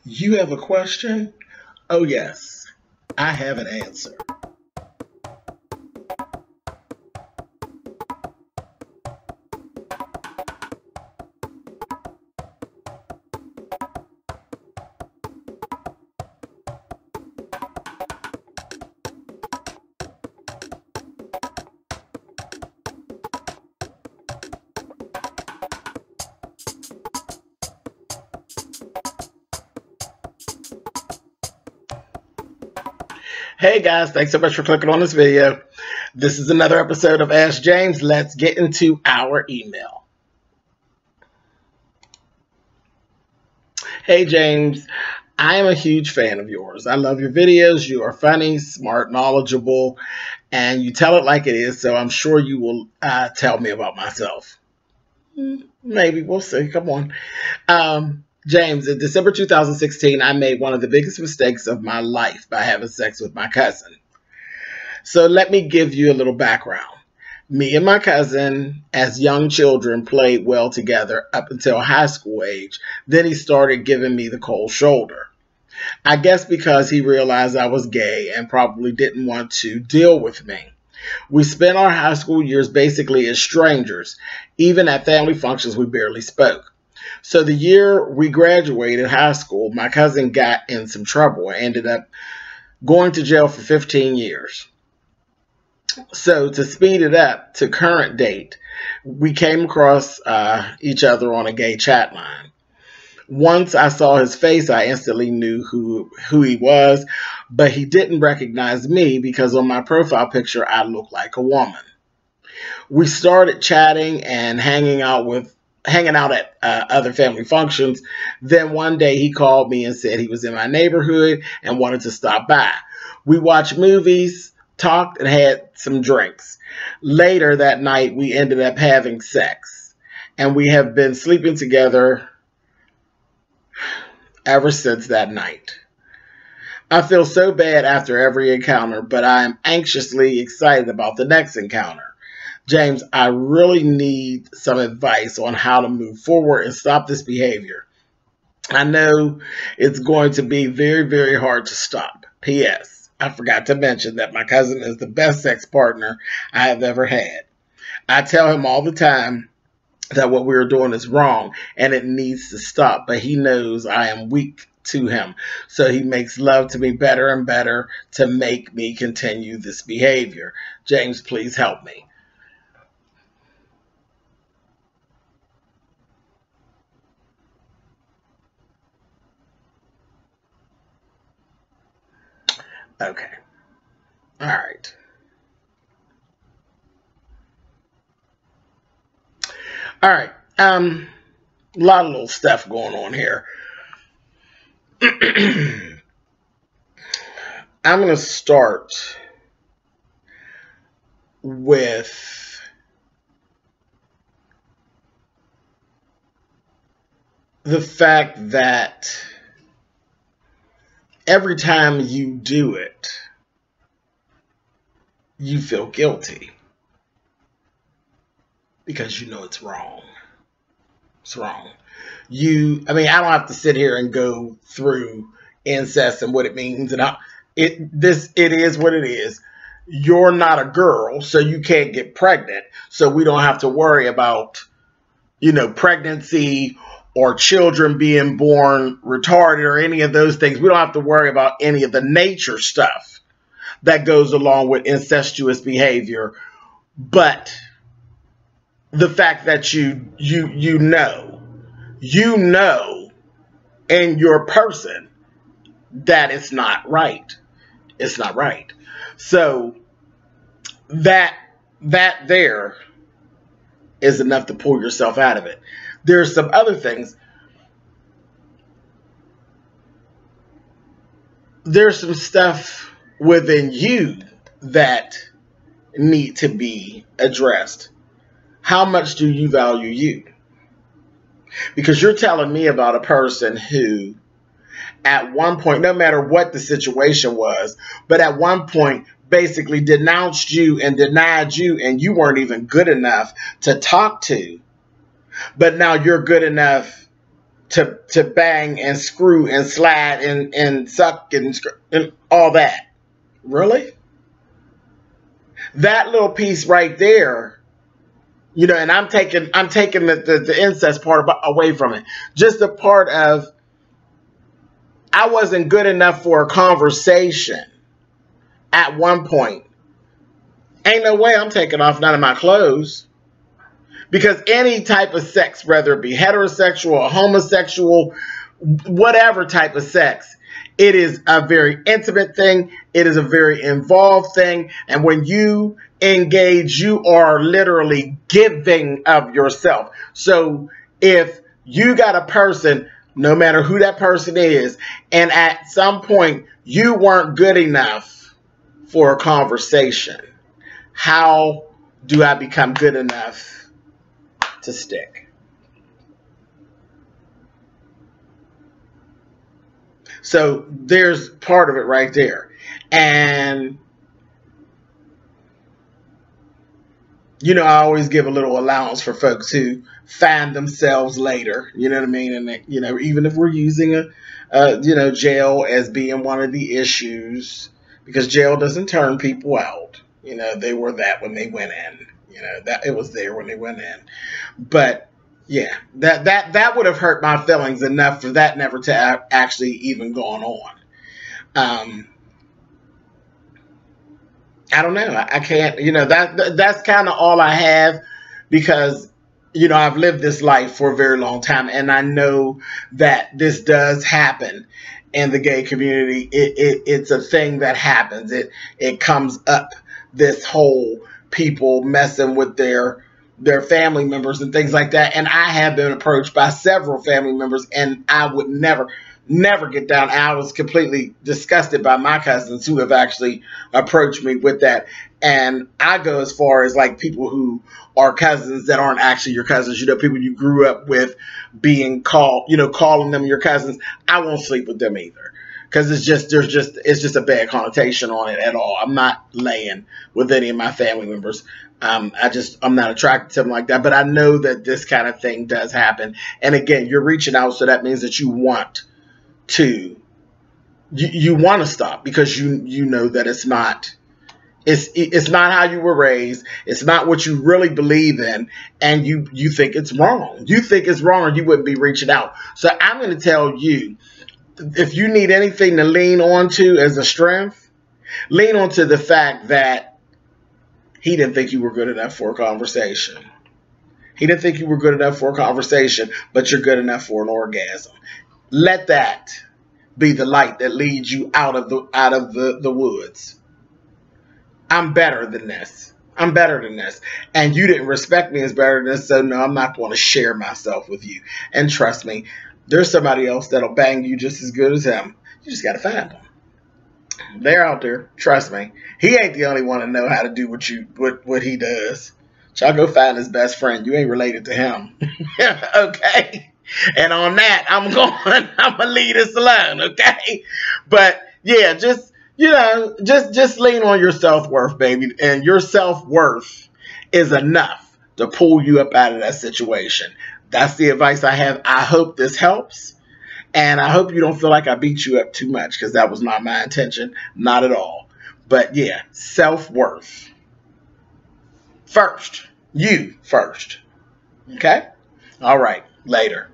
You have a question? Oh, yes, I have an answer. Hey guys, thanks so much for clicking on this video. This is another episode of Ask James. Let's get into our email. Hey James, I am a huge fan of yours. I love your videos. You are funny, smart, knowledgeable, and you tell it like it is, so I'm sure you will tell me about myself. Maybe, we'll see. Come on. James, in December 2016, I made one of the biggest mistakes of my life by having sex with my cousin. So let me give you a little background. Me and my cousin, as young children, played well together up until high school age. Then he started giving me the cold shoulder. I guess because he realized I was gay and probably didn't want to deal with me. We spent our high school years basically as strangers. Even at family functions, we barely spoke. So the year we graduated high school, my cousin got in some trouble and ended up going to jail for 15 years. So to speed it up to current date, we came across each other on a gay chat line. Once I saw his face, I instantly knew who he was, but he didn't recognize me because on my profile picture, I look like a woman. We started chatting and hanging out at other family functions. Then one day he called me and said he was in my neighborhood and wanted to stop by. We watched movies, talked, and had some drinks. Later that night, we ended up having sex, and we have been sleeping together ever since that night. I feel so bad after every encounter, but I am anxiously excited about the next encounter. James, I really need some advice on how to move forward and stop this behavior. I know it's going to be very, very hard to stop. P.S. I forgot to mention that my cousin is the best sex partner I have ever had. I tell him all the time that what we are doing is wrong and it needs to stop, but he knows I am weak to him. So he makes love to me better and better to make me continue this behavior. James, please help me. Okay. All right. All right. A lot of little stuff going on here. I'm going to start with the fact that every time you do it, you feel guilty because you know it's wrong. It's wrong. I don't have to sit here and go through incest and what it means, and it is what it is. You're not a girl, so you can't get pregnant. So we don't have to worry about, pregnancy or children being born retarded or any of those things. We don't have to worry about any of the nature stuff that goes along with incestuous behavior. But the fact that you know in your person that it's not right. It's not right. So that there is enough to pull yourself out of it. There's some other things. There's some stuff within you that need to be addressed. How much do you value you? Because you're telling me about a person who, at one point, no matter what the situation was, but at one point basically denounced you and denied you, and you weren't even good enough to talk to. But now you're good enough to bang and screw and slide and suck and all that. Really? That little piece right there, you know, and I'm taking the incest part away from it. Just the part of I wasn't good enough for a conversation at one point. Ain't no way I'm taking off none of my clothes. Because any type of sex, whether it be heterosexual or homosexual, whatever type of sex, it is a very intimate thing. It is a very involved thing. And when you engage, you are literally giving of yourself. So if you got a person, no matter who that person is, and at some point you weren't good enough for a conversation, how do I become good enough to stick? So there's part of it right there. And, you know, I always give a little allowance for folks who find themselves later, you know what I mean? And, you know, even if we're using you know, jail as being one of the issues, because jail doesn't turn people out. You know, they were that when they went in. You know, that it was there when they went in. But yeah, that would have hurt my feelings enough for that never to actually even gone on. I don't know. I can't. You know, that's kind of all I have, because, you know, I've lived this life for a very long time, and I know that this does happen in the gay community. It's a thing that happens. It comes up. This whole people messing with their family members and things like that. And I have been approached by several family members, and I would never get down. I was completely disgusted by my cousins who have actually approached me with that. And I go as far as like people who are cousins that aren't actually your cousins, you know, people you grew up with being called, you know, calling them your cousins. I won't sleep with them either. Because it's just a bad connotation on it at all. I'm not laying with any of my family members. I'm not attracted to them like that. But I know that this kind of thing does happen. And again, you're reaching out, so that means that you want to stop, because you know that it's not how you were raised. It's not what you really believe in, and you think it's wrong. You think it's wrong, or you wouldn't be reaching out. So I'm going to tell you, if you need anything to lean on to as a strength, lean on to the fact that he didn't think you were good enough for a conversation. He didn't think you were good enough for a conversation, but you're good enough for an orgasm. Let that be the light that leads you out of the woods. I'm better than this. I'm better than this. And you didn't respect me as better than this, so no, I'm not going to share myself with you. And trust me, there's somebody else that'll bang you just as good as him. You just got to find them. They're out there. Trust me. He ain't the only one to know how to do what he does. Y'all go find his best friend. You ain't related to him. Okay? And on that, I'm going to leave this alone. Okay? But yeah, just, you know, just lean on your self-worth, baby. And your self-worth is enough to pull you up out of that situation. That's the advice I have. I hope this helps. And I hope you don't feel like I beat you up too much, because that was not my intention. Not at all. But yeah, self-worth. First. You first. Okay? All right. Later.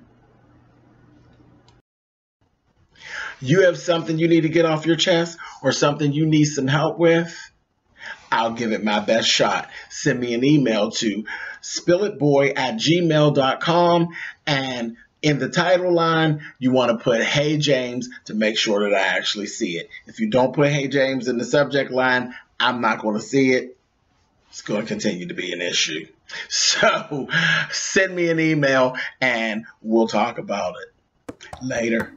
You have something you need to get off your chest, or something you need some help with? I'll give it my best shot. Send me an email to spillitboy@gmail.com, and in the title line, you want to put "Hey James" to make sure that I actually see it. If you don't put "Hey James" in the subject line, I'm not going to see it. It's going to continue to be an issue. So send me an email and we'll talk about it. Later.